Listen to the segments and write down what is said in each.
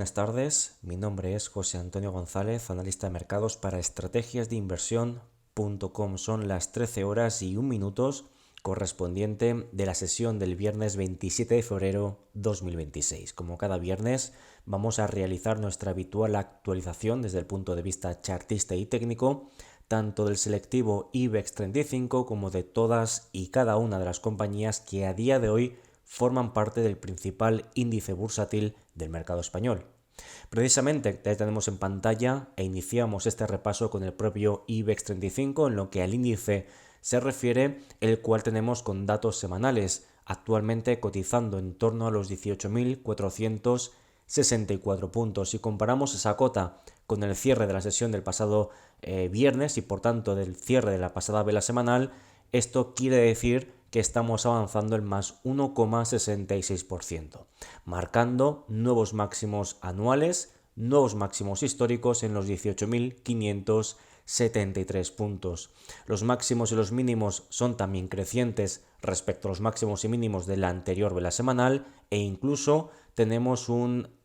buenas tardes. Mi nombre es José Antonio González, analista de mercados para estrategiasdeinversión.com. Son las 13 horas y 1 minutos correspondiente de la sesión del viernes 27 de febrero 2026. Como cada viernes, vamos a realizar nuestra habitual actualización desde el punto de vista chartista y técnico, tanto del selectivo IBEX 35 como de todas y cada una de las compañías que a día de hoy forman parte del principal índice bursátil del mercado español. Precisamente ya tenemos en pantalla e iniciamos este repaso con el propio IBEX 35 en lo que al índice se refiere, el cual tenemos con datos semanales, actualmente cotizando en torno a los 18.464 puntos. Si comparamos esa cota con el cierre de la sesión del pasado viernes y por tanto del cierre de la pasada vela semanal, esto quiere decir que estamos avanzando el más 1,66%, marcando nuevos máximos anuales, nuevos máximos históricos en los 18.573 puntos. Los máximos y los mínimos son también crecientes respecto a los máximos y mínimos de la anterior vela semanal e incluso tenemos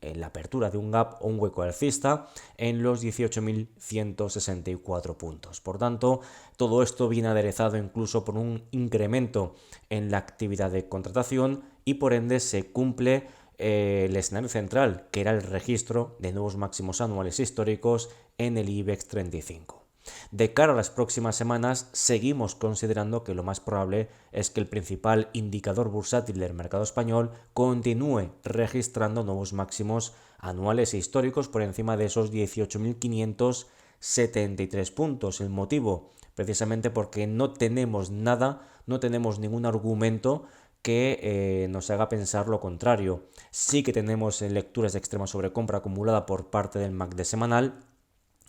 la apertura de un gap o un hueco alcista en los 18.164 puntos. Por tanto, todo esto viene aderezado incluso por un incremento en la actividad de contratación y por ende se cumple el escenario central, que era el registro de nuevos máximos anuales históricos en el IBEX 35. De cara a las próximas semanas, seguimos considerando que lo más probable es que el principal indicador bursátil del mercado español continúe registrando nuevos máximos anuales e históricos por encima de esos 18.573 puntos. El motivo, precisamente porque no tenemos nada, no tenemos ningún argumento que nos haga pensar lo contrario. Sí que tenemos lecturas de extrema sobrecompra acumulada por parte del MACD semanal,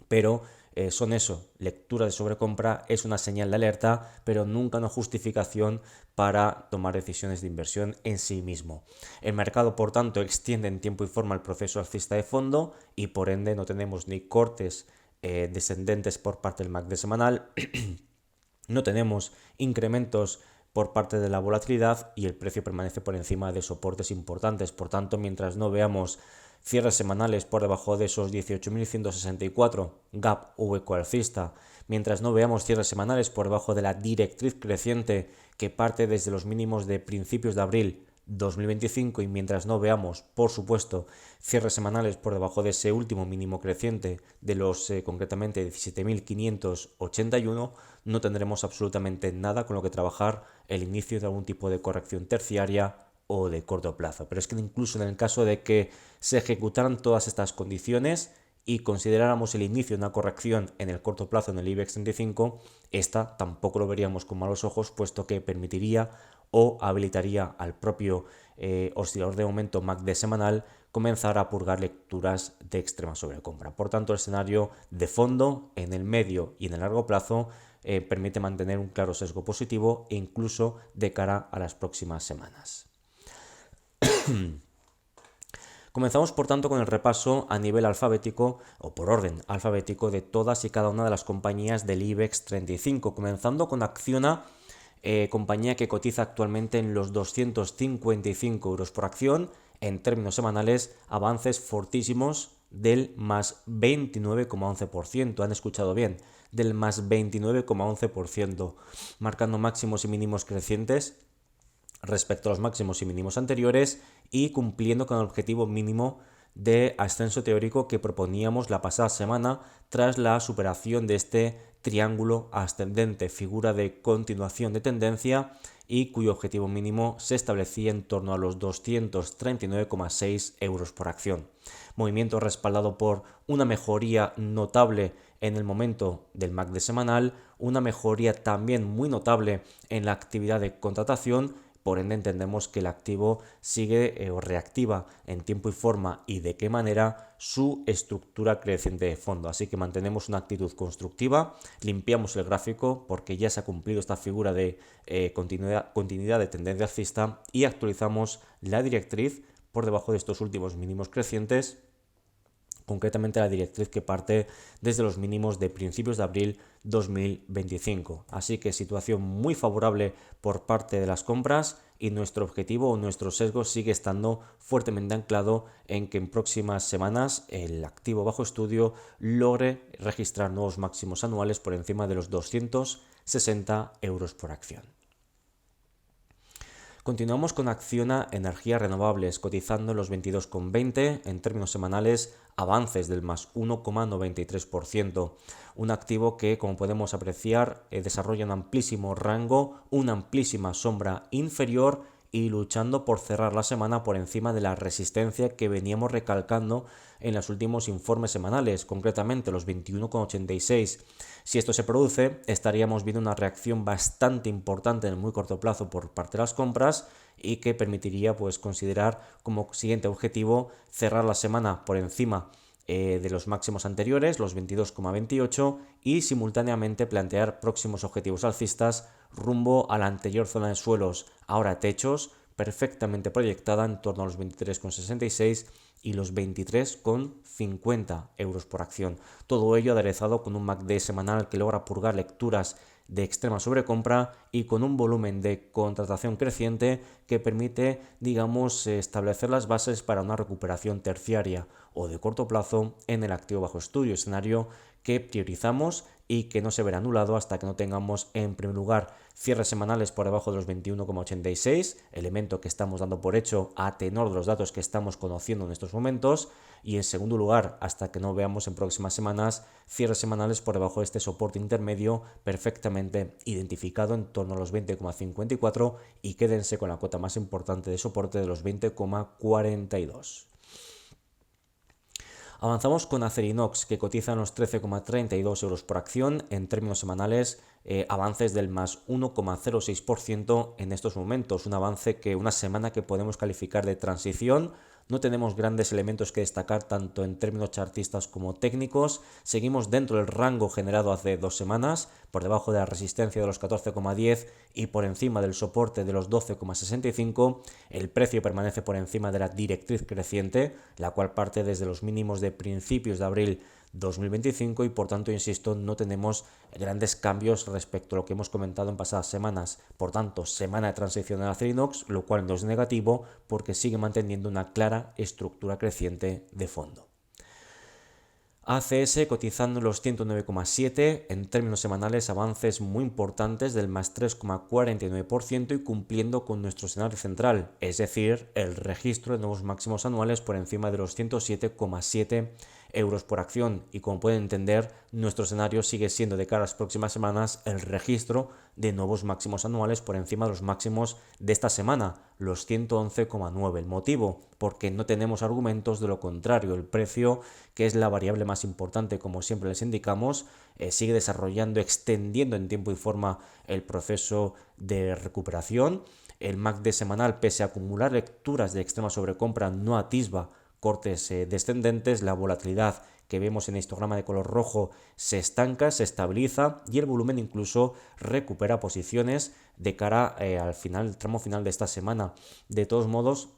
pero son eso, lectura de sobrecompra es una señal de alerta, pero nunca una justificación para tomar decisiones de inversión en sí mismo. El mercado, por tanto, extiende en tiempo y forma el proceso alcista de fondo y por ende no tenemos ni cortes descendentes por parte del MACD semanal, no tenemos incrementos por parte de la volatilidad y el precio permanece por encima de soportes importantes. Por tanto, mientras no veamos cierres semanales por debajo de esos 18.164, gap o hueco alcista, mientras no veamos cierres semanales por debajo de la directriz creciente que parte desde los mínimos de principios de abril 2025 y mientras no veamos, por supuesto, cierres semanales por debajo de ese último mínimo creciente de los concretamente 17.581, no tendremos absolutamente nada con lo que trabajar el inicio de algún tipo de corrección terciaria o de corto plazo. Pero es que incluso en el caso de que se ejecutaran todas estas condiciones y consideráramos el inicio de una corrección en el corto plazo en el IBEX 35, esta tampoco lo veríamos con malos ojos, puesto que permitiría o habilitaría al propio oscilador de momento MACD semanal comenzar a purgar lecturas de extrema sobrecompra. Por tanto, el escenario de fondo en el medio y en el largo plazo permite mantener un claro sesgo positivo e incluso de cara a las próximas semanas. Comenzamos por tanto con el repaso a nivel alfabético o por orden alfabético de todas y cada una de las compañías del IBEX 35, comenzando con Acciona, compañía que cotiza actualmente en los 255 euros por acción. En términos semanales, avances fortísimos del más 29,11%, han escuchado bien, del más 29,11%, marcando máximos y mínimos crecientes respecto a los máximos y mínimos anteriores y cumpliendo con el objetivo mínimo de ascenso teórico que proponíamos la pasada semana tras la superación de este triángulo ascendente, figura de continuación de tendencia y cuyo objetivo mínimo se establecía en torno a los 239,6 euros por acción. Movimiento respaldado por una mejoría notable en el momento del MACD semanal, una mejoría también muy notable en la actividad de contratación. Por ende, entendemos que el activo sigue o reactiva en tiempo y forma y de qué manera su estructura creciente de fondo. Así que mantenemos una actitud constructiva, limpiamos el gráfico porque ya se ha cumplido esta figura de continuidad de tendencia alcista y actualizamos la directriz por debajo de estos últimos mínimos crecientes concretamente la directriz que parte desde los mínimos de principios de abril 2025. Así que situación muy favorable por parte de las compras y nuestro objetivo o nuestro sesgo sigue estando fuertemente anclado en que en próximas semanas el activo bajo estudio logre registrar nuevos máximos anuales por encima de los 260 euros por acción. Continuamos con Acciona Energías Renovables, cotizando en los 22,20 en términos semanales, avances del más 1,93%. Un activo que, como podemos apreciar, desarrolla un amplísimo rango, una amplísima sombra inferior y luchando por cerrar la semana por encima de la resistencia que veníamos recalcando en los últimos informes semanales, concretamente los 21,86. Si esto se produce, estaríamos viendo una reacción bastante importante en el muy corto plazo por parte de las compras y que permitiría considerar como siguiente objetivo cerrar la semana por encima de los máximos anteriores, los 22,28, y simultáneamente plantear próximos objetivos alcistas rumbo a la anterior zona de suelos, ahora techos, perfectamente proyectada en torno a los 23,66 y los 23,50 euros por acción. Todo ello aderezado con un MACD semanal que logra purgar lecturas de extrema sobrecompra y con un volumen de contratación creciente que permite, establecer las bases para una recuperación terciaria o de corto plazo en el activo bajo estudio, escenario que priorizamos y que no se verá anulado hasta que no tengamos, en primer lugar, cierres semanales por debajo de los 21,86, elemento que estamos dando por hecho a tenor de los datos que estamos conociendo en estos momentos, y en segundo lugar, hasta que no veamos en próximas semanas cierres semanales por debajo de este soporte intermedio perfectamente identificado en torno a los 20,54 y quédense con la cota más importante de soporte de los 20,42. Avanzamos con Acerinox, que cotiza en los 13,32 euros por acción en términos semanales, avances del más 1,06% en estos momentos, un avance que una semana que podemos calificar de transición. No tenemos grandes elementos que destacar tanto en términos chartistas como técnicos. Seguimos dentro del rango generado hace 2 semanas, por debajo de la resistencia de los 14,10 y por encima del soporte de los 12,65. El precio permanece por encima de la directriz creciente, la cual parte desde los mínimos de principios de abril 2025 y por tanto, insisto, no tenemos grandes cambios respecto a lo que hemos comentado en pasadas semanas. Por tanto, semana de transición en Acerinox, lo cual no es negativo porque sigue manteniendo una clara estructura creciente de fondo. ACS cotizando en los 109,7 en términos semanales, avances muy importantes del más 3,49% y cumpliendo con nuestro escenario central, es decir, el registro de nuevos máximos anuales por encima de los 107,7 euros por acción, y como pueden entender, nuestro escenario sigue siendo de cara a las próximas semanas el registro de nuevos máximos anuales por encima de los máximos de esta semana, los 111,9. El motivo, porque no tenemos argumentos de lo contrario. El precio, que es la variable más importante, como siempre les indicamos, sigue desarrollando, extendiendo en tiempo y forma el proceso de recuperación. El MACD semanal, pese a acumular lecturas de extrema sobrecompra, no atisba cortes descendentes. La volatilidad que vemos en el histograma de color rojo se estanca, se estabiliza y el volumen incluso recupera posiciones de cara al final, el tramo final de esta semana. De todos modos,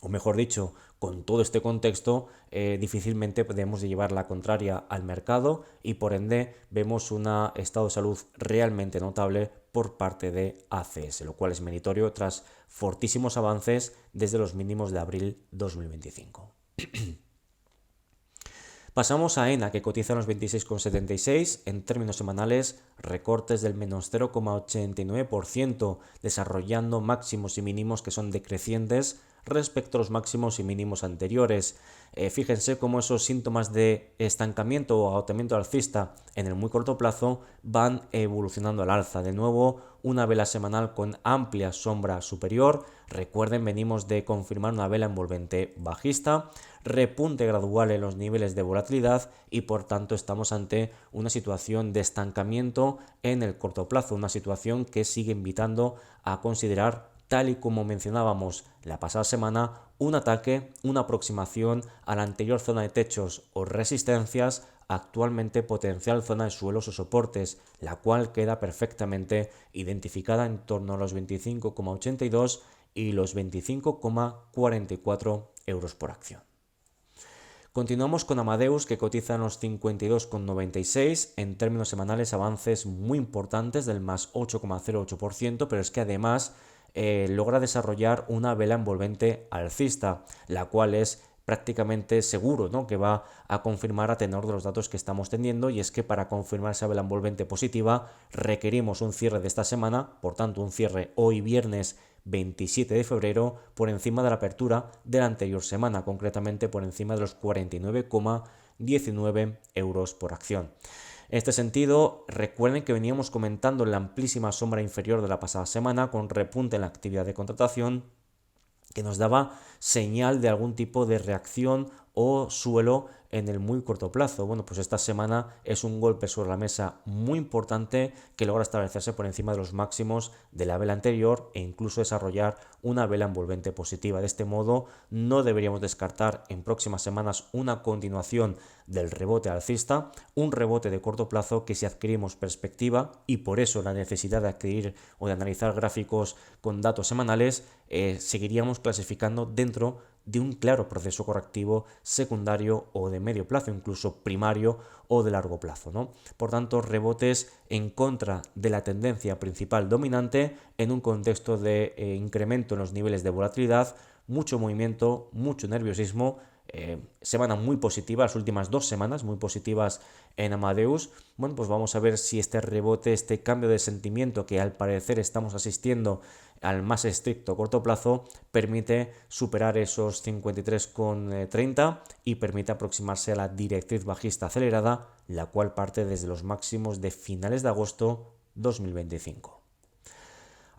o mejor dicho, con todo este contexto, difícilmente podemos llevar la contraria al mercado y por ende vemos un estado de salud realmente notable por parte de ACS, lo cual es meritorio tras fortísimos avances desde los mínimos de abril 2025. Pasamos a ENA, que cotiza en los 26,76 en términos semanales, recortes del menos 0,89%, desarrollando máximos y mínimos que son decrecientes respecto a los máximos y mínimos anteriores. Fíjense cómo esos síntomas de estancamiento o agotamiento alcista en el muy corto plazo van evolucionando al alza. De nuevo, una vela semanal con amplia sombra superior. Recuerden, venimos de confirmar una vela envolvente bajista, repunte gradual en los niveles de volatilidad y por tanto estamos ante una situación de estancamiento en el corto plazo, una situación que sigue invitando a considerar, tal y como mencionábamos la pasada semana, un ataque, una aproximación a la anterior zona de techos o resistencias, actualmente potencial zona de suelos o soportes, la cual queda perfectamente identificada en torno a los 25,82 y los 25,44 euros por acción. Continuamos con Amadeus, que cotiza en los 52,96, en términos semanales avances muy importantes del más 8,08%, pero es que además logra desarrollar una vela envolvente alcista, la cual es prácticamente seguro, ¿no?, que va a confirmar a tenor de los datos que estamos teniendo, y es que para confirmar esa vela envolvente positiva requerimos un cierre de esta semana, por tanto un cierre hoy viernes 27 de febrero por encima de la apertura de la anterior semana, concretamente por encima de los 49,19 euros por acción. En este sentido, recuerden que veníamos comentando la amplísima sombra inferior de la pasada semana con repunte en la actividad de contratación, que nos daba señal de algún tipo de reacción o suelo en el muy corto plazo. Bueno, pues esta semana es un golpe sobre la mesa muy importante que logra establecerse por encima de los máximos de la vela anterior e incluso desarrollar una vela envolvente positiva. De este modo, no deberíamos descartar en próximas semanas una continuación del rebote alcista, un rebote de corto plazo que, si adquirimos perspectiva, y por eso la necesidad de adquirir o de analizar gráficos con datos semanales, seguiríamos clasificando dentro de un claro proceso correctivo secundario o de medio plazo, incluso primario o de largo plazo, ¿no? Por tanto, rebotes en contra de la tendencia principal dominante en un contexto de incremento en los niveles de volatilidad, mucho movimiento, mucho nerviosismo. Semana muy positiva, las últimas 2 semanas muy positivas en Amadeus. Bueno, pues vamos a ver si este rebote, este cambio de sentimiento que al parecer estamos asistiendo al más estricto corto plazo, permite superar esos 53,30 y permite aproximarse a la directriz bajista acelerada, la cual parte desde los máximos de finales de agosto 2025.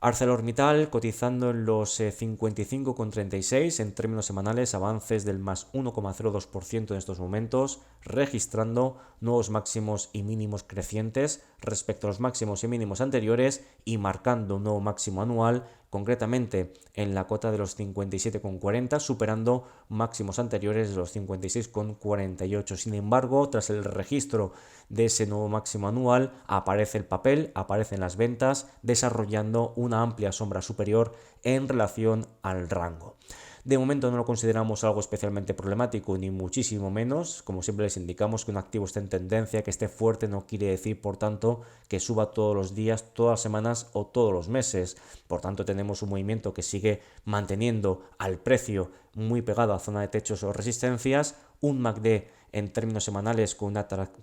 ArcelorMittal cotizando en los 55,36, en términos semanales avances del más 1,02% en estos momentos, registrando nuevos máximos y mínimos crecientes respecto a los máximos y mínimos anteriores y marcando un nuevo máximo anual, concretamente en la cota de los 57,40, superando máximos anteriores de los 56,48. Sin embargo, tras el registro de ese nuevo máximo anual, aparece el papel, aparecen las ventas, desarrollando una amplia sombra superior en relación al rango. De momento no lo consideramos algo especialmente problemático, ni muchísimo menos. Como siempre les indicamos, que un activo esté en tendencia, que esté fuerte, no quiere decir, por tanto, que suba todos los días, todas las semanas o todos los meses. Por tanto, tenemos un movimiento que sigue manteniendo al precio muy pegado a zona de techos o resistencias, un MACD en términos semanales con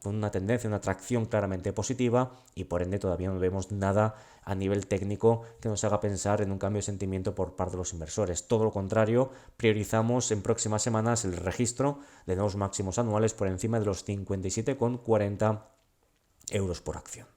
una tendencia, una tracción claramente positiva, y por ende todavía no vemos nada a nivel técnico que nos haga pensar en un cambio de sentimiento por parte de los inversores. Todo lo contrario, priorizamos en próximas semanas el registro de nuevos máximos anuales por encima de los 57,40 euros por acción.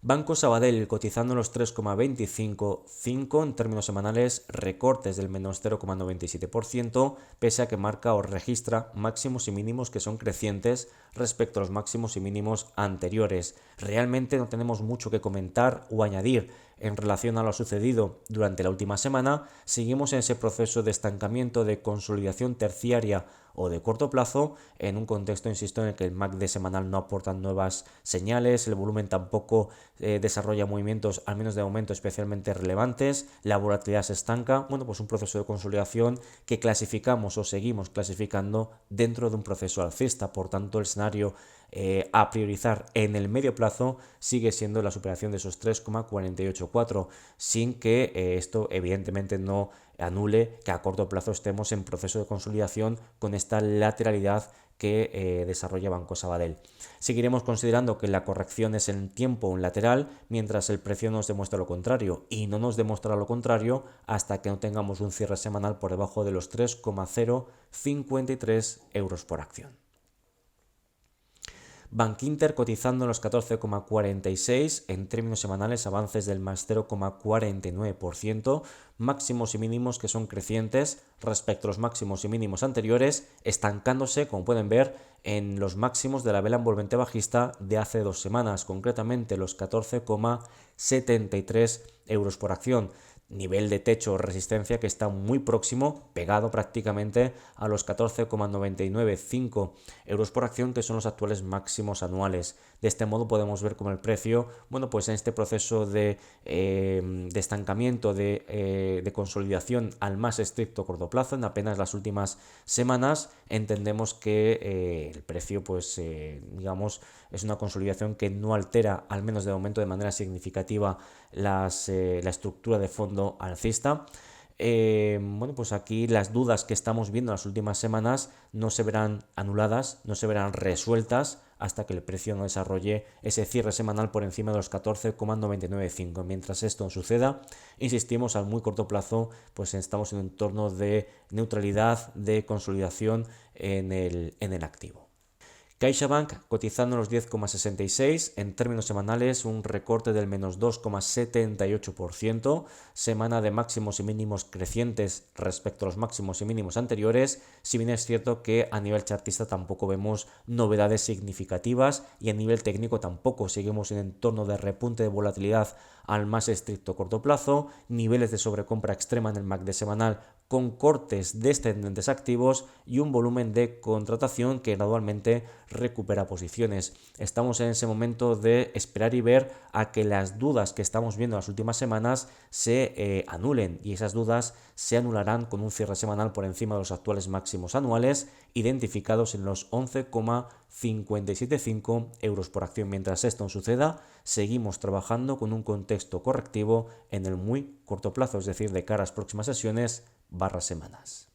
Banco Sabadell cotizando en los 3,255, en términos semanales recortes del menos 0,97%, pese a que marca o registra máximos y mínimos que son crecientes respecto a los máximos y mínimos anteriores. Realmente no tenemos mucho que comentar o añadir en relación a lo sucedido durante la última semana. Seguimos en ese proceso de estancamiento, de consolidación terciaria o de corto plazo, en un contexto, insisto, en el que el MACD semanal no aporta nuevas señales, el volumen tampoco desarrolla movimientos, al menos de momento, especialmente relevantes, la volatilidad se estanca. Bueno, pues un proceso de consolidación que clasificamos o seguimos clasificando dentro de un proceso alcista. Por tanto, el escenario a priorizar en el medio plazo sigue siendo la superación de esos 3,484, sin que esto evidentemente no anule que a corto plazo estemos en proceso de consolidación con esta lateralidad que desarrolla Banco Sabadell. Seguiremos considerando que la corrección es en tiempo un lateral, mientras el precio nos demuestra lo contrario, y no nos demuestra lo contrario hasta que no tengamos un cierre semanal por debajo de los 3,053 euros por acción. Bankinter cotizando en los 14,46, en términos semanales avances del más 0,49%, máximos y mínimos que son crecientes respecto a los máximos y mínimos anteriores, estancándose, como pueden ver, en los máximos de la vela envolvente bajista de hace 2 semanas, concretamente los 14,73 euros por acción. nivel de techo o resistencia que está muy próximo, pegado prácticamente a los 14,995 euros por acción, que son los actuales máximos anuales. De este modo podemos ver cómo el precio, bueno, pues en este proceso de estancamiento, de consolidación al más estricto corto plazo, en apenas las últimas semanas, entendemos que el precio, pues digamos, es una consolidación que no altera, al menos de momento, de manera significativa la estructura de fondo alcista. Bueno, pues aquí las dudas que estamos viendo en las últimas semanas no se verán anuladas, no se verán resueltas hasta que el precio no desarrolle ese cierre semanal por encima de los 14,995. Mientras esto no suceda, insistimos, al muy corto plazo, pues estamos en un entorno de neutralidad, de consolidación en el activo. CaixaBank cotizando en los 10,66, en términos semanales un recorte del menos 2,78%, semana de máximos y mínimos crecientes respecto a los máximos y mínimos anteriores, si bien es cierto que a nivel chartista tampoco vemos novedades significativas y a nivel técnico tampoco seguimos en entorno de repunte de volatilidad al más estricto corto plazo, niveles de sobrecompra extrema en el MACD semanal con cortes descendentes activos y un volumen de contratación que gradualmente recupera posiciones. Estamos en ese momento de esperar y ver a que las dudas que estamos viendo en las últimas semanas se anulen, y esas dudas se anularán con un cierre semanal por encima de los actuales máximos anuales, identificados en los 11,575 euros por acción. Mientras esto no suceda, seguimos trabajando con un contexto correctivo en el muy corto plazo, es decir, de cara a las próximas sesiones / semanas.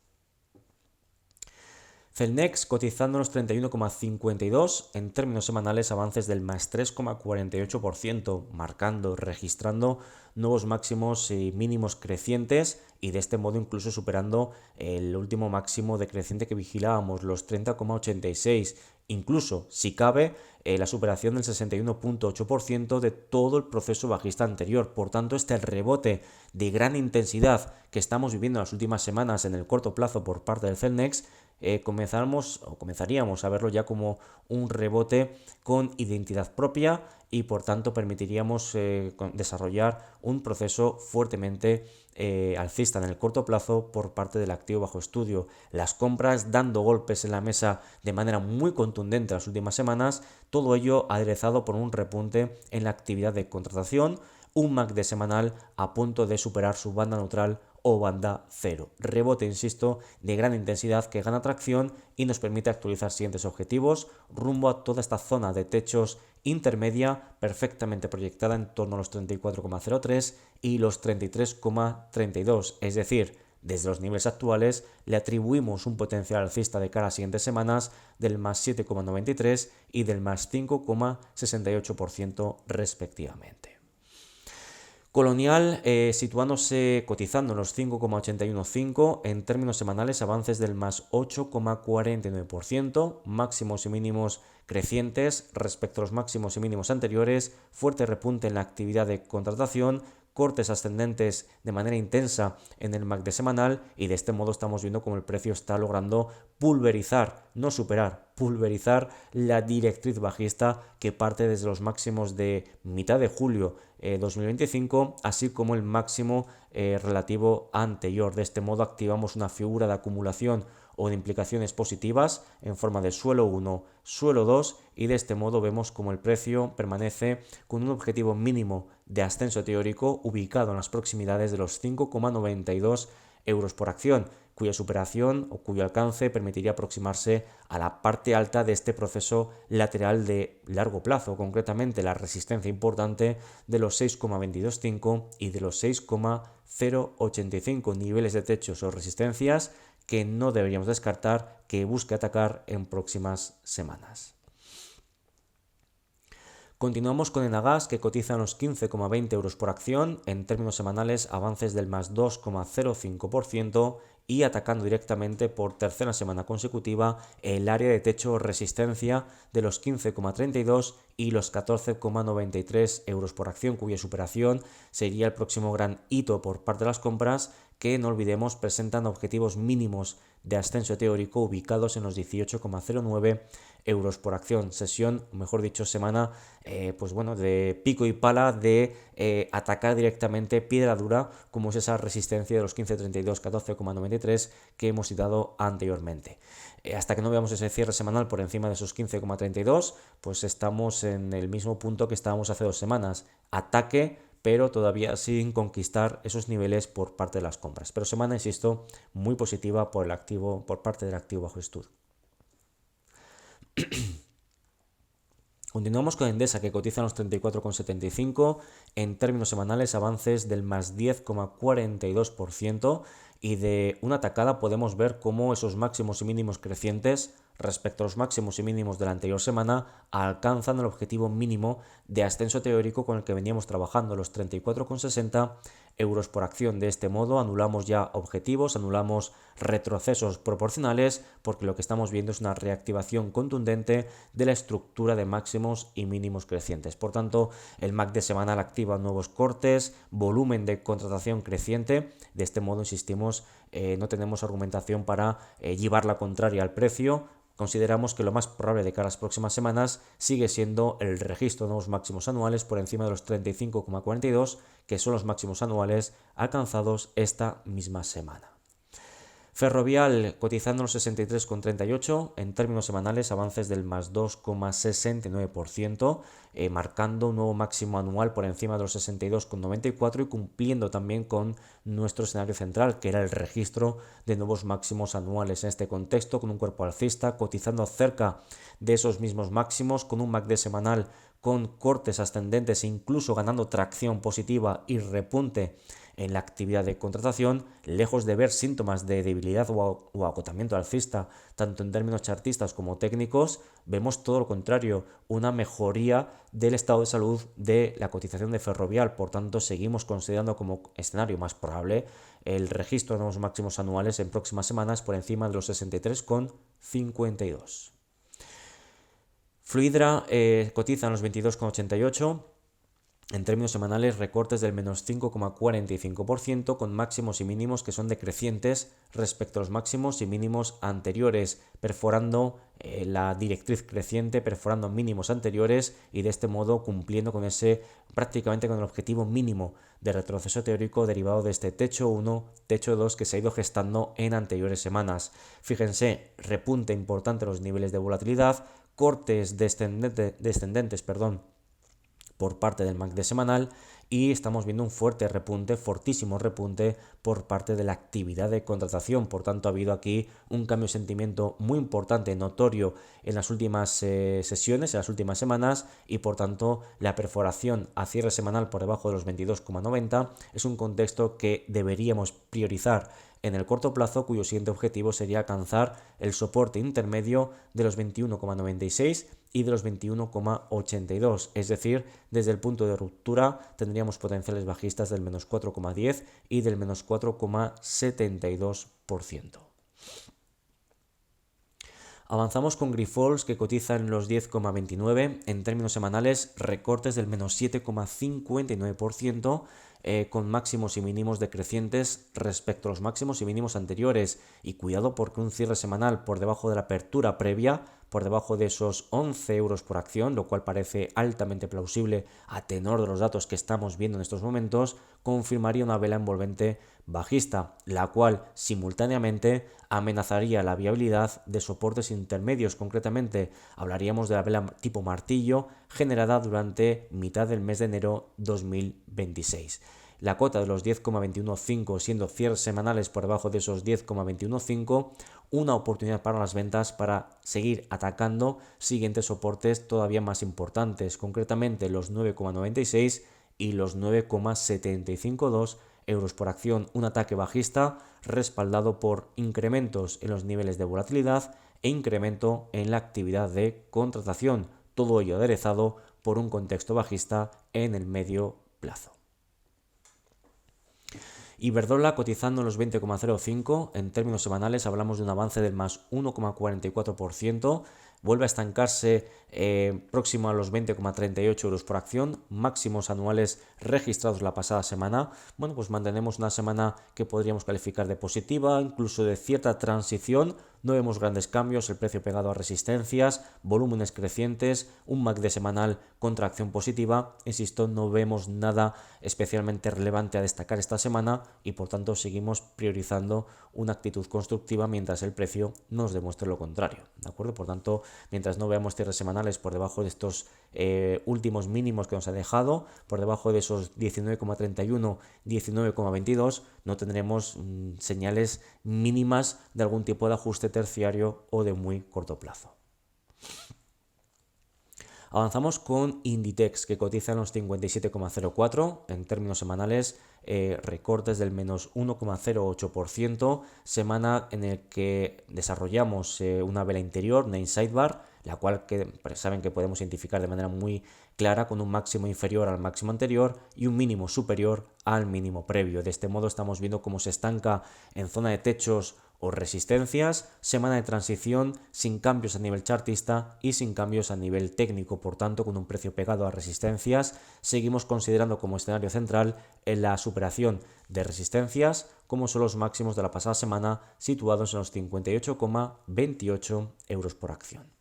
Celnex cotizando en los 31,52, en términos semanales avances del más 3,48%, registrando nuevos máximos y mínimos crecientes, y de este modo incluso superando el último máximo decreciente que vigilábamos, los 30,86%. Incluso, si cabe, la superación del 61,8% de todo el proceso bajista anterior. Por tanto, este rebote de gran intensidad que estamos viviendo en las últimas semanas en el corto plazo por parte del Celnex, comenzaríamos a verlo ya como un rebote con identidad propia, y por tanto permitiríamos desarrollar un proceso fuertemente alcista en el corto plazo por parte del activo bajo estudio. Las compras dando golpes en la mesa de manera muy contundente en las últimas semanas, todo ello aderezado por un repunte en la actividad de contratación, un MACD semanal a punto de superar su banda neutral o banda cero. Rebote, insisto, de gran intensidad que gana tracción y nos permite actualizar siguientes objetivos rumbo a toda esta zona de techos intermedia perfectamente proyectada en torno a los 34,03 y los 33,32. Es decir, desde los niveles actuales le atribuimos un potencial alcista de cara a las siguientes semanas del más 7,93 y del más 5,68% respectivamente. Colonial situándose cotizando en los 5,815, en términos semanales avances del más 8,49%, máximos y mínimos crecientes respecto a los máximos y mínimos anteriores, fuerte repunte en la actividad de contratación, cortes ascendentes de manera intensa en el MACD semanal, y de este modo estamos viendo cómo el precio está logrando pulverizar, no superar, pulverizar la directriz bajista que parte desde los máximos de mitad de julio 2025, así como el máximo relativo anterior. De este modo activamos una figura de acumulación o de implicaciones positivas en forma de suelo 1, suelo 2, y de este modo vemos como el precio permanece con un objetivo mínimo de ascenso teórico ubicado en las proximidades de los 5,92 euros por acción, cuya superación o cuyo alcance permitiría aproximarse a la parte alta de este proceso lateral de largo plazo, concretamente la resistencia importante de los 6,225 y de los 6,085, niveles de techos o resistencias que no deberíamos descartar que busque atacar en próximas semanas. Continuamos con Enagas, que cotiza en los 15,20 euros por acción, en términos semanales avances del más 2,05% y atacando directamente por tercera semana consecutiva el área de techo o resistencia de los 15,32 y los 14,93 euros por acción, cuya superación sería el próximo gran hito por parte de las compras que no olvidemos presentan objetivos mínimos de ascenso teórico ubicados en los 18,09 euros por acción. Sesión, mejor dicho, semana, pues bueno, de pico y pala, de atacar directamente piedra dura, como es esa resistencia de los 15,32, 14,93 que hemos citado anteriormente. Hasta que no veamos ese cierre semanal por encima de esos 15,32, pues estamos en el mismo punto que estábamos hace 2 semanas. Ataque, pero todavía sin conquistar esos niveles por parte de las compras. Pero semana, insisto, muy positiva por parte del activo bajo estudio. Continuamos con Endesa, que cotiza en los 34,75, en términos semanales avances del más 10,42%, y de una tacada podemos ver cómo esos máximos y mínimos crecientes respecto a los máximos y mínimos de la anterior semana alcanzan el objetivo mínimo de ascenso teórico con el que veníamos trabajando, los 34,60 euros por acción. De este modo anulamos ya objetivos, anulamos retrocesos proporcionales, porque lo que estamos viendo es una reactivación contundente de la estructura de máximos y mínimos crecientes. Por tanto, el MACD semanal activa nuevos cortes, volumen de contratación creciente. De este modo, insistimos, no tenemos argumentación para llevar la contraria al precio. Consideramos que lo más probable de cara a las próximas semanas sigue siendo el registro de nuevos máximos anuales por encima de los 35,42, que son los máximos anuales alcanzados esta misma semana. Ferrovial cotizando en los 63,38, en términos semanales avances del más 2,69%, marcando un nuevo máximo anual por encima de los 62,94 y cumpliendo también con nuestro escenario central, que era el registro de nuevos máximos anuales. En este contexto, con un cuerpo alcista cotizando cerca de esos mismos máximos, con un MACD semanal con cortes ascendentes e incluso ganando tracción positiva y repunte en la actividad de contratación, lejos de ver síntomas de debilidad o agotamiento alcista, tanto en términos chartistas como técnicos, vemos todo lo contrario, una mejoría del estado de salud de la cotización de Ferrovial. Por tanto, seguimos considerando como escenario más probable el registro de nuevos máximos anuales en próximas semanas por encima de los 63,52. Fluidra cotiza en los 22,88. En términos semanales, recortes del menos 5,45%, con máximos y mínimos que son decrecientes respecto a los máximos y mínimos anteriores, perforando la directriz creciente, perforando mínimos anteriores y de este modo cumpliendo con prácticamente con el objetivo mínimo de retroceso teórico derivado de este techo 1, techo 2 que se ha ido gestando en anteriores semanas. Fíjense, repunte importante en los niveles de volatilidad, cortes descendentes, por parte del MACD semanal, y estamos viendo un fuerte repunte, fortísimo repunte por parte de la actividad de contratación. Por tanto, ha habido aquí un cambio de sentimiento muy importante, notorio en las últimas sesiones, en las últimas semanas, y por tanto la perforación a cierre semanal por debajo de los 22,90 es un contexto que deberíamos priorizar en el corto plazo, cuyo siguiente objetivo sería alcanzar el soporte intermedio de los 21,96 y de los 21,82, es decir, desde el punto de ruptura tendríamos potenciales bajistas del menos 4,10 y del menos 4,72%. Avanzamos con Grifols, que cotiza en los 10,29, en términos semanales recortes del menos 7,59%, con máximos y mínimos decrecientes respecto a los máximos y mínimos anteriores. Y cuidado, porque un cierre semanal por debajo de la apertura previa, por debajo de esos 11 euros por acción, lo cual parece altamente plausible a tenor de los datos que estamos viendo en estos momentos, confirmaría una vela envolvente bajista, la cual simultáneamente amenazaría la viabilidad de soportes intermedios. Concretamente, hablaríamos de la vela tipo martillo generada durante mitad del mes de enero 2026. La cota de los 10,215 siendo cierres semanales por debajo de esos 10,215, una oportunidad para las ventas para seguir atacando siguientes soportes todavía más importantes, concretamente los 9,96 y los 9,752 euros por acción. Un ataque bajista respaldado por incrementos en los niveles de volatilidad e incremento en la actividad de contratación, todo ello aderezado por un contexto bajista en el medio plazo. Iberdrola cotizando en los 20,05, en términos semanales hablamos de un avance del más 1,44%, vuelve a estancarse próximo a los 20,38 euros por acción, máximos anuales registrados la pasada semana. Bueno, pues mantenemos una semana que podríamos calificar de positiva, incluso de cierta transición. No vemos grandes cambios, el precio pegado a resistencias, volúmenes crecientes, un MACD semanal contra acción positiva. Insisto, no vemos nada especialmente relevante a destacar esta semana y por tanto seguimos priorizando una actitud constructiva mientras el precio nos demuestre lo contrario, ¿de acuerdo? Por tanto, mientras no veamos cierres semanales por debajo de estos últimos mínimos que nos ha dejado, por debajo de esos 19,31, 19,22, no tendremos señales mínimas de algún tipo de ajuste terciario o de muy corto plazo. Avanzamos con Inditex, que cotiza en los 57,04 en términos semanales, recortes del menos 1,08%, semana en el que desarrollamos una vela interior, una inside bar, la cual saben que podemos identificar de manera muy clara con un máximo inferior al máximo anterior y un mínimo superior al mínimo previo. De este modo estamos viendo cómo se estanca en zona de techos o resistencias, semana de transición sin cambios a nivel chartista y sin cambios a nivel técnico, por tanto con un precio pegado a resistencias. Seguimos considerando como escenario central en la superación de resistencias, como son los máximos de la pasada semana situados en los 58,28 euros por acción.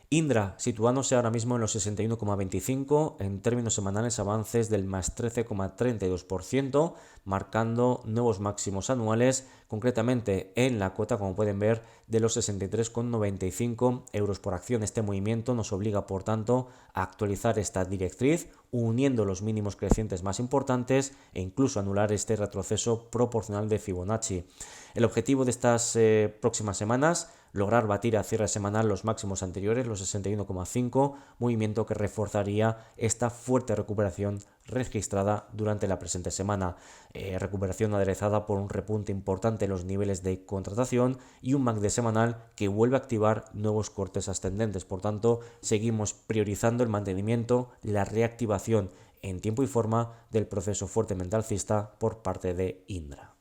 Indra, situándose ahora mismo en los 61,25, en términos semanales avances del más 13,32%, marcando nuevos máximos anuales, concretamente en la cota, como pueden ver, de los 63,95 euros por acción. Este movimiento nos obliga, por tanto, a actualizar esta directriz, uniendo los mínimos crecientes más importantes e incluso anular este retroceso proporcional de Fibonacci. El objetivo de estas próximas semanas, lograr batir a cierre semanal los máximos anteriores, los 61,5, movimiento que reforzaría esta fuerte recuperación registrada durante la presente semana. Recuperación aderezada por un repunte importante en los niveles de contratación y un MACD semanal que vuelve a activar nuevos cortes ascendentes. Por tanto, seguimos priorizando el mantenimiento, la reactivación en tiempo y forma del proceso fuertemente alcista por parte de Indra.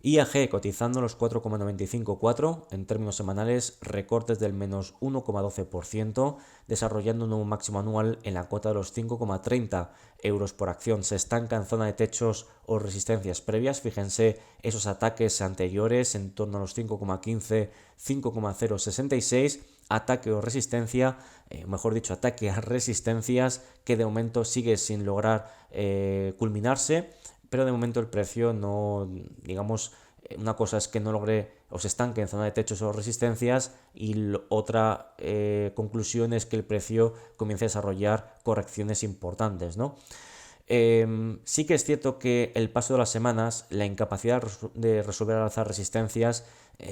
IAG cotizando los 4,954 en términos semanales, recortes del menos 1,12%, desarrollando un nuevo máximo anual en la cota de los 5,30 euros por acción. Se estanca en zona de techos o resistencias previas. Fíjense esos ataques anteriores en torno a los 5,15, 5,066. Ataque o resistencia, mejor dicho, ataque a resistencias que de momento sigue sin lograr culminarse. Pero de momento el precio no, digamos, una cosa es que no logre o se estanque en zona de techos o resistencias y otra conclusión es que el precio comience a desarrollar correcciones importantes, ¿no? Sí que es cierto que el paso de las semanas, la incapacidad de resolver al alza resistencias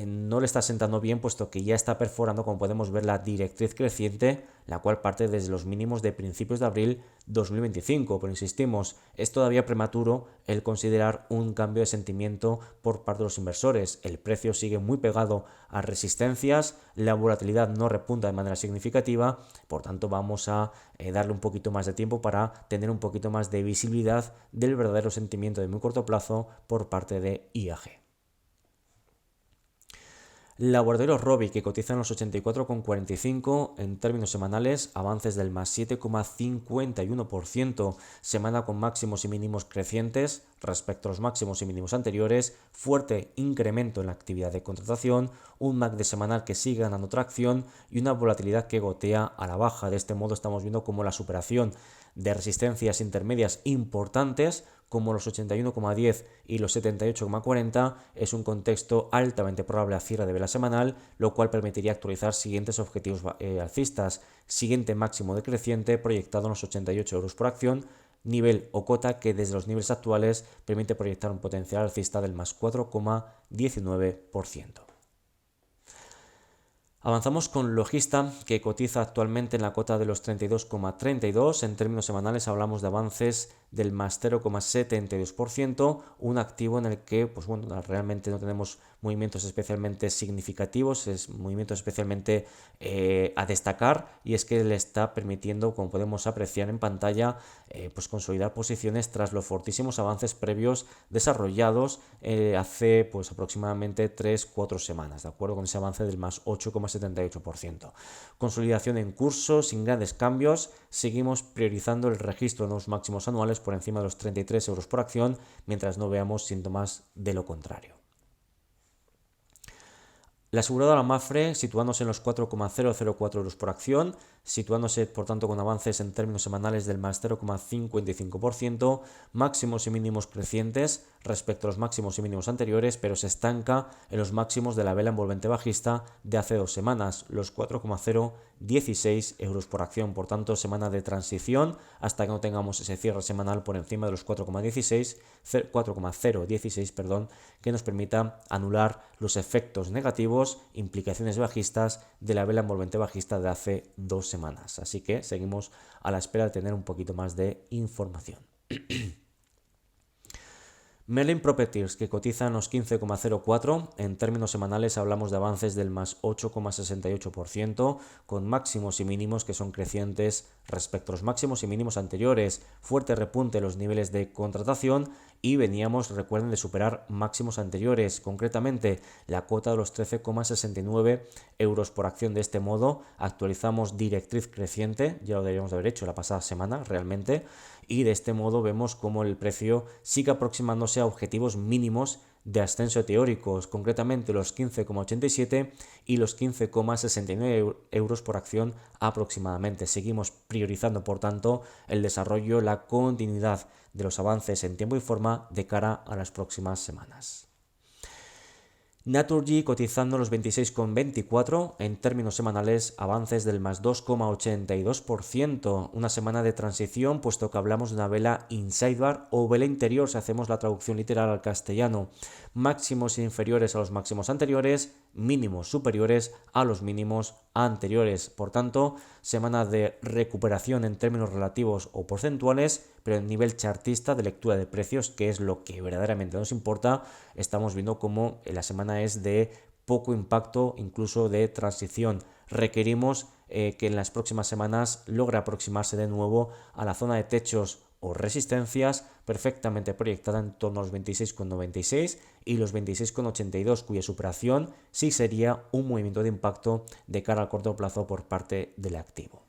no le está sentando bien, puesto que ya está perforando, como podemos ver, la directriz creciente, la cual parte desde los mínimos de principios de abril 2025. Pero insistimos, es todavía prematuro el considerar un cambio de sentimiento por parte de los inversores. El precio sigue muy pegado a resistencias, la volatilidad no repunta de manera significativa, por tanto vamos a darle un poquito más de tiempo para tener un poquito más de visibilidad del verdadero sentimiento de muy corto plazo por parte de IAG. Laboratorios Robi, que cotiza en los 84,45 en términos semanales, avances del más 7,51%, semana con máximos y mínimos crecientes respecto a los máximos y mínimos anteriores, fuerte incremento en la actividad de contratación, un MACD semanal que sigue ganando tracción y una volatilidad que gotea a la baja. De este modo estamos viendo como la superación de resistencias intermedias importantes como los 81,10 y los 78,40 es un contexto altamente probable a cierre de vela semanal, lo cual permitiría actualizar siguientes objetivos alcistas. Siguiente máximo decreciente proyectado en los 88 euros por acción, nivel o cota que desde los niveles actuales permite proyectar un potencial alcista del más 4,19%. Avanzamos con Logista, que cotiza actualmente en la cota de los 32,32. En términos semanales hablamos de avances del más 0,72%, un activo en el que pues bueno, realmente no tenemos movimientos especialmente significativos, es movimientos especialmente a destacar, y es que le está permitiendo, como podemos apreciar en pantalla, pues consolidar posiciones tras los fortísimos avances previos desarrollados hace pues aproximadamente 3-4 semanas, de acuerdo con ese avance del más 8,78%. Consolidación en curso, sin grandes cambios, seguimos priorizando el registro de nuevos máximos anuales por encima de los 33 euros por acción, mientras no veamos síntomas de lo contrario. La aseguradora Mapfre situándose en los 4,004 euros por acción, situándose por tanto con avances en términos semanales del más 0,55%, máximos y mínimos crecientes respecto a los máximos y mínimos anteriores, pero se estanca en los máximos de la vela envolvente bajista de hace 2 semanas, los 4,016 euros por acción. Por tanto, semana de transición hasta que no tengamos ese cierre semanal por encima de los 4,016, que nos permita anular los efectos negativos, implicaciones bajistas de la vela envolvente bajista de hace 2 semanas. Así que seguimos a la espera de tener un poquito más de información. Merlin Properties, que cotiza en los 15,04, en términos semanales hablamos de avances del más 8,68%, con máximos y mínimos que son crecientes respecto a los máximos y mínimos anteriores, fuerte repunte en los niveles de contratación y veníamos, recuerden, de superar máximos anteriores, concretamente la cuota de los 13,69 euros por acción. De este modo actualizamos directriz creciente, ya lo deberíamos de haber hecho la pasada semana realmente, y de este modo vemos cómo el precio sigue aproximándose a objetivos mínimos de ascenso teóricos, concretamente los 15,87 y los 15,69 euros por acción aproximadamente. Seguimos priorizando, por tanto, el desarrollo, la continuidad de los avances en tiempo y forma de cara a las próximas semanas. Naturgy cotizando los 26,24, en términos semanales avances del más 2,82%, una semana de transición puesto que hablamos de una vela inside bar o vela interior si hacemos la traducción literal al castellano, máximos inferiores a los máximos anteriores, mínimos superiores a los mínimos anteriores. Por tanto, semana de recuperación en términos relativos o porcentuales, pero en nivel chartista de lectura de precios, que es lo que verdaderamente nos importa, estamos viendo cómo la semana es de poco impacto, incluso de transición. Requerimos que en las próximas semanas logre aproximarse de nuevo a la zona de techos o resistencias perfectamente proyectada en torno a los 26,96 y los 26,82, cuya superación sí sería un movimiento de impacto de cara al corto plazo por parte del activo.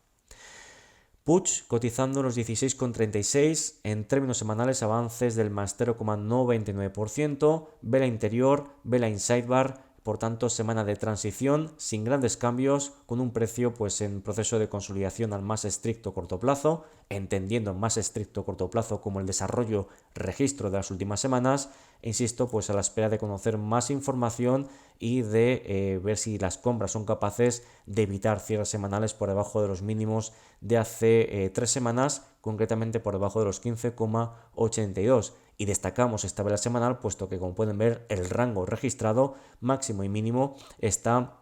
Puig cotizando los 16,36, en términos semanales avances del más 0,99%, vela interior, vela inside bar, por tanto semana de transición sin grandes cambios, con un precio pues en proceso de consolidación al más estricto corto plazo, entendiendo más estricto corto plazo como el desarrollo registro de las últimas semanas, insisto, pues a la espera de conocer más información y de ver si las compras son capaces de evitar cierres semanales por debajo de los mínimos de hace 3 semanas, concretamente por debajo de los 15,82. Y destacamos esta vela semanal puesto que, como pueden ver, el rango registrado máximo y mínimo está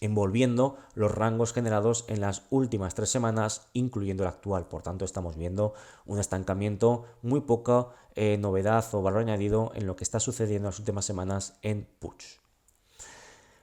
envolviendo los rangos generados en las últimas 3 semanas, incluyendo el actual. Por tanto, estamos viendo un estancamiento, muy poca novedad o valor añadido en lo que está sucediendo en las últimas semanas en Puig.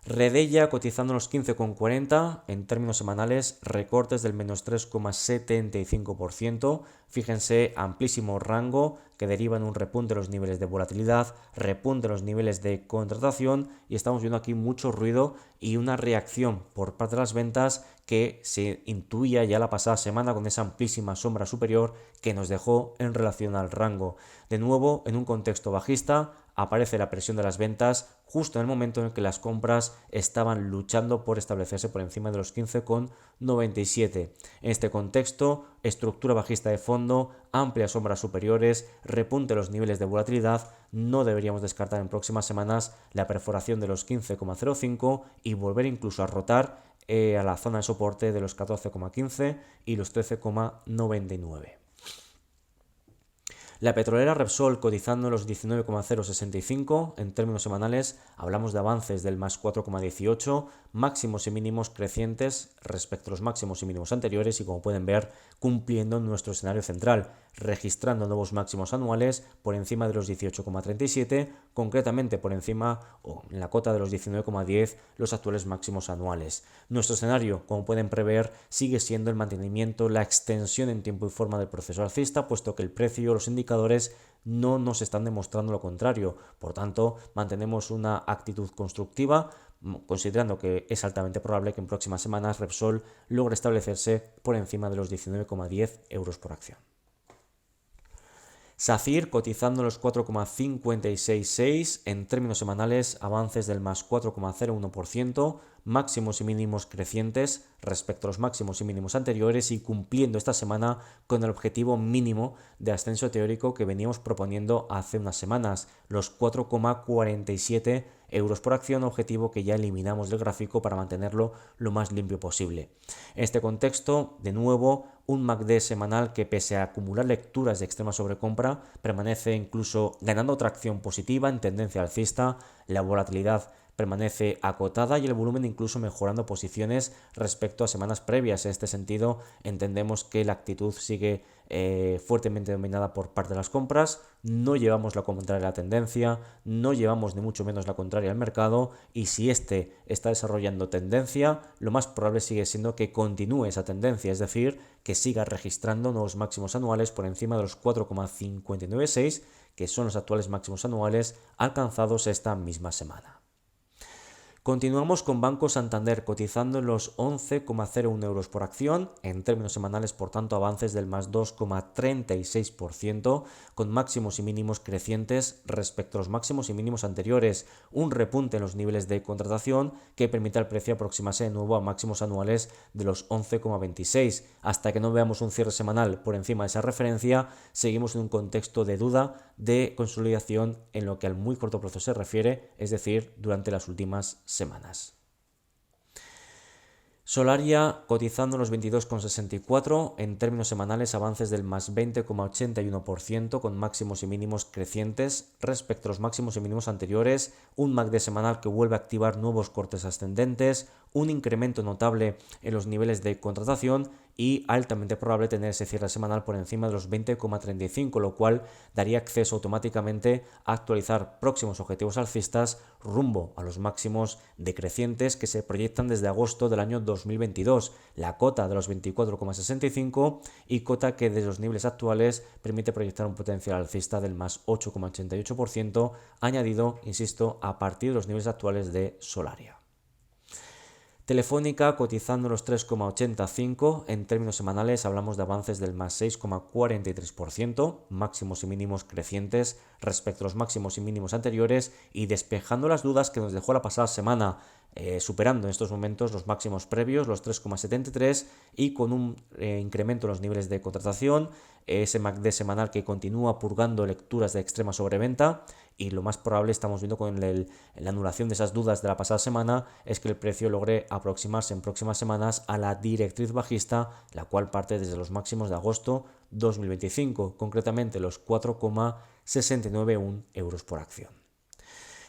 Redella cotizando los 15,40, en términos semanales recortes del menos 3,75%, fíjense, amplísimo rango que deriva en un repunte de los niveles de volatilidad, repunte de los niveles de contratación, y estamos viendo aquí mucho ruido y una reacción por parte de las ventas que se intuía ya la pasada semana con esa amplísima sombra superior que nos dejó en relación al rango. De nuevo, en un contexto bajista, aparece la presión de las ventas justo en el momento en el que las compras estaban luchando por establecerse por encima de los 15,97. En este contexto, estructura bajista de fondo, amplias sombras superiores, repunte los niveles de volatilidad, no deberíamos descartar en próximas semanas la perforación de los 15,05 y volver incluso a rotar a la zona de soporte de los 14,15 y los 13,99. La petrolera Repsol cotizando en los 19,065, en términos semanales hablamos de avances del más 4,18, máximos y mínimos crecientes respecto a los máximos y mínimos anteriores y, como pueden ver, cumpliendo nuestro escenario central. registrando nuevos máximos anuales por encima de los 18,37, concretamente por encima o en la cota de los 19,10 los actuales máximos anuales. Nuestro escenario, como pueden prever, sigue siendo el mantenimiento, la extensión en tiempo y forma del proceso alcista, puesto que el precio y los indicadores no nos están demostrando lo contrario. Por tanto, mantenemos una actitud constructiva, considerando que es altamente probable que en próximas semanas Repsol logre establecerse por encima de los 19,10 euros por acción. SACIR cotizando los 4,566 en términos semanales, avances del más 4,01%, máximos y mínimos crecientes respecto a los máximos y mínimos anteriores y cumpliendo esta semana con el objetivo mínimo de ascenso teórico que veníamos proponiendo hace unas semanas, los 4,47 euros por acción, objetivo que ya eliminamos del gráfico para mantenerlo lo más limpio posible. En este contexto, de nuevo, un MACD semanal que pese a acumular lecturas de extrema sobrecompra, permanece incluso ganando tracción positiva en tendencia alcista, la volatilidad permanece acotada y el volumen incluso mejorando posiciones respecto a semanas previas. En este sentido, entendemos que la actitud sigue fuertemente dominada por parte de las compras, no llevamos la contraria a la tendencia, no llevamos ni mucho menos la contraria al mercado, y si este está desarrollando tendencia, lo más probable sigue siendo que continúe esa tendencia, es decir, que siga registrando nuevos máximos anuales por encima de los 4,596, que son los actuales máximos anuales alcanzados esta misma semana. Continuamos con Banco Santander cotizando en los 11,01 euros por acción, en términos semanales por tanto avances del más 2,36%, con máximos y mínimos crecientes respecto a los máximos y mínimos anteriores, un repunte en los niveles de contratación que permite al precio aproximarse de nuevo a máximos anuales de los 11,26. Hasta que no veamos un cierre semanal por encima de esa referencia, seguimos en un contexto de duda de consolidación en lo que al muy corto plazo se refiere, es decir, durante las últimas semanas. Solaria cotizando en los 22,64, en términos semanales avances del más 20,81% con máximos y mínimos crecientes respecto a los máximos y mínimos anteriores, un MACD semanal que vuelve a activar nuevos cortes ascendentes, un incremento notable en los niveles de contratación y altamente probable tener ese cierre semanal por encima de los 20,35, lo cual daría acceso automáticamente a actualizar próximos objetivos alcistas rumbo a los máximos decrecientes que se proyectan desde agosto del año 2022, la cota de los 24,65 y cota que desde los niveles actuales permite proyectar un potencial alcista del más 8,88%, añadido, insisto, a partir de los niveles actuales de Solaria. Telefónica cotizando los 3,85, en términos semanales hablamos de avances del más 6,43%, máximos y mínimos crecientes respecto a los máximos y mínimos anteriores y despejando las dudas que nos dejó la pasada semana, superando en estos momentos los máximos previos, los 3,73 y con un incremento en los niveles de contratación, ese MACD semanal que continúa purgando lecturas de extrema sobreventa y lo más probable, estamos viendo con la anulación de esas dudas de la pasada semana, es que el precio logre aproximarse en próximas semanas a la directriz bajista, la cual parte desde los máximos de agosto 2025, concretamente los 4,691 euros por acción.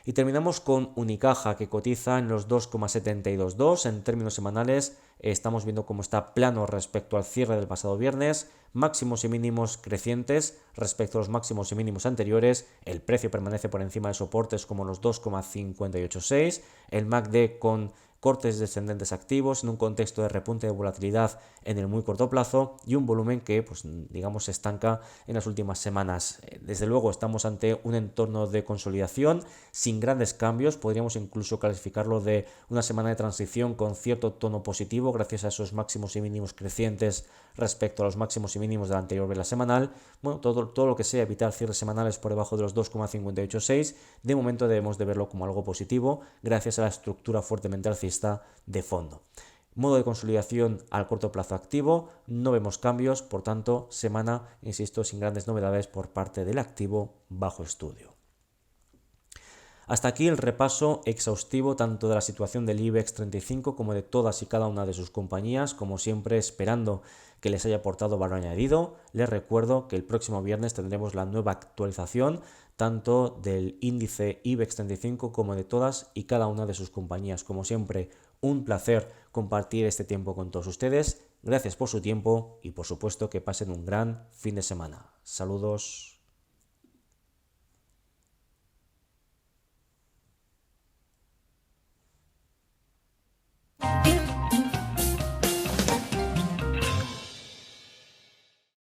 Y terminamos con Unicaja, que cotiza en los 2,722 en términos semanales. Estamos viendo cómo está plano respecto al cierre del pasado viernes, máximos y mínimos crecientes respecto a los máximos y mínimos anteriores. El precio permanece por encima de soportes como los 2,586, el MACD con cortes descendentes activos en un contexto de repunte de volatilidad en el muy corto plazo y un volumen que, se estanca en las últimas semanas. Desde luego estamos ante un entorno de consolidación sin grandes cambios, podríamos incluso calificarlo de una semana de transición con cierto tono positivo gracias a esos máximos y mínimos crecientes respecto a los máximos y mínimos de la anterior vela semanal. Todo lo que sea evitar cierres semanales por debajo de los 2,586, de momento debemos de verlo como algo positivo gracias a la estructura fuertemente alcista de fondo. Modo de consolidación al corto plazo activo, no vemos cambios, por tanto, semana, insisto, sin grandes novedades por parte del activo bajo estudio. Hasta aquí el repaso exhaustivo tanto de la situación del IBEX 35 como de todas y cada una de sus compañías, como siempre esperando que les haya aportado valor añadido. Les recuerdo que el próximo viernes tendremos la nueva actualización tanto del índice IBEX 35 como de todas y cada una de sus compañías. Como siempre, un placer compartir este tiempo con todos ustedes. Gracias por su tiempo y por supuesto que pasen un gran fin de semana. Saludos.